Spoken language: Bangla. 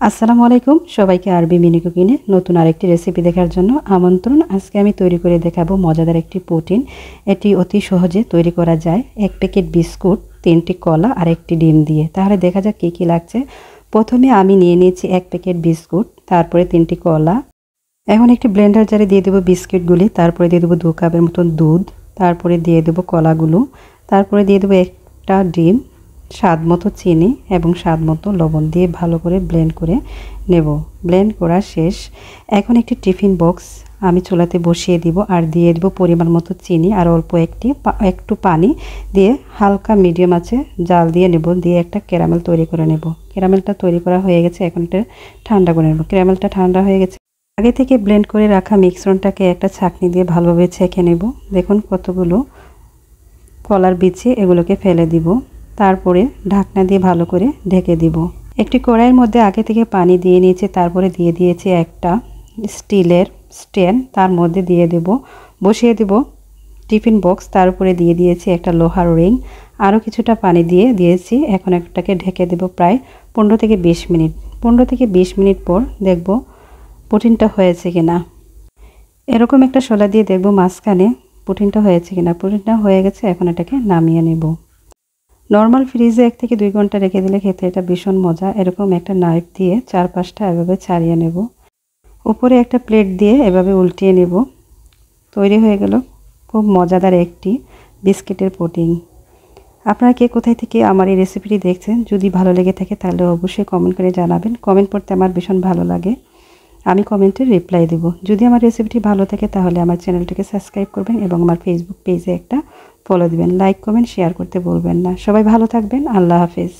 আসসালামু আলাইকুম সবাইকে আরবি মিনি কুকিংয়ে নতুন আরেকটি রেসিপি দেখার জন্য আমন্ত্রণ। আজকে আমি তৈরি করে দেখাবো মজাদার একটি প্রোটিন। এটি অতি সহজে তৈরি করা যায়। 1 প্যাকেট বিস্কুট, 3টি কলা আর 1টি ডিম দিয়ে। তাহলে দেখা যাক কী কী লাগছে। প্রথমে আমি নিয়ে নিয়েছি 1 প্যাকেট বিস্কুট, তারপরে 3টি কলা। এখন একটি ব্লেন্ডার জারে দিয়ে দেবো বিস্কিটগুলি, তারপরে দিয়ে দেবো 2 কাপের মতন দুধ, তারপরে দিয়ে দেবো কলাগুলো, তারপরে দিয়ে দেবো একটা ডিম, স্বাদ মতো চিনি এবং স্বাদ মতো লবণ দিয়ে ভালো করে ব্লেন্ড করে নেব। ব্লেন্ড করা শেষ। এখন একটি টিফিন বক্স আমি চুলাতে বসিয়ে দিব আর দিয়ে দেব পরিমাণ মতো চিনি আর অল্প একটু পানি দিয়ে হালকা মিডিয়াম আছে জাল দিয়ে নেব। দিয়ে একটা ক্যারামেল তৈরি করে নেব। ক্যারামেলটা তৈরি করা হয়ে গেছে, এখন এটা ঠান্ডা করে নেব। ক্যারামেলটা ঠান্ডা হয়ে গেছে। আগে থেকে ব্লেন্ড করে রাখা মিশ্রণটাকে একটা ছাঁকনি দিয়ে ভালোভাবে ছেঁকে নেব। দেখুন কতগুলো কলার বিচি, এগুলোকে ফেলে দিব। তারপরে ঢাকনা দিয়ে ভালো করে ঢেকে দিব। একটি কড়াইয়ের মধ্যে আগে থেকে পানি দিয়ে নিয়েছি, তারপরে দিয়ে দিয়েছি একটা স্টিলের স্ট্যান্ড, তার মধ্যে দিয়ে দেব, বসিয়ে দেব টিফিন বক্স, তার উপরে দিয়ে দিয়েছি একটা লোহার রিং, আরও কিছুটা পানি দিয়ে দিয়েছি। এখন একটাকে ঢেকে দেব প্রায় 15 থেকে 20 মিনিট। 15 থেকে 20 মিনিট পর দেখব প্রোটিনটা হয়েছে কিনা। এরকম একটা শলা দিয়ে দেখব মাঝখানে প্রোটিনটা হয়েছে কিনা। প্রোটিনটা হয়ে গেছে, এখন এটাকে নামিয়ে নেব। নর্মাল ফ্রিজে 1 থেকে 2 ঘন্টা রেখে দিলে খেতে এটা ভীষণ মজা। এরকম একটা নাইফ দিয়ে 4-5টা এভাবে ছাড়িয়ে নেব। উপরে একটা প্লেট দিয়ে এভাবে উল্টিয়ে নেব। তৈরি হয়ে গেল খুব মজাদার একটি বিস্কিটের পুডিং। আপনারা কে কোথায় থেকে আমার এই রেসিপিটি দেখছেন, যদি ভালো লেগে থাকে তাহলে অবশ্যই কমেন্ট করে জানাবেন। কমেন্ট পড়তে আমার ভীষণ ভালো লাগে, আমি কমেন্টে রিপ্লাই দেব। যদি আমার রেসিপিটি ভালো থাকে তাহলে আমার চ্যানেলটিকে সাবস্ক্রাইব করবেন এবং আমার ফেসবুক পেজে একটা ফলো দিবেন। লাইক কমেন্ট শেয়ার করতে ভুলবেন না। সবাই ভালো থাকবেন। আল্লাহ হাফেজ।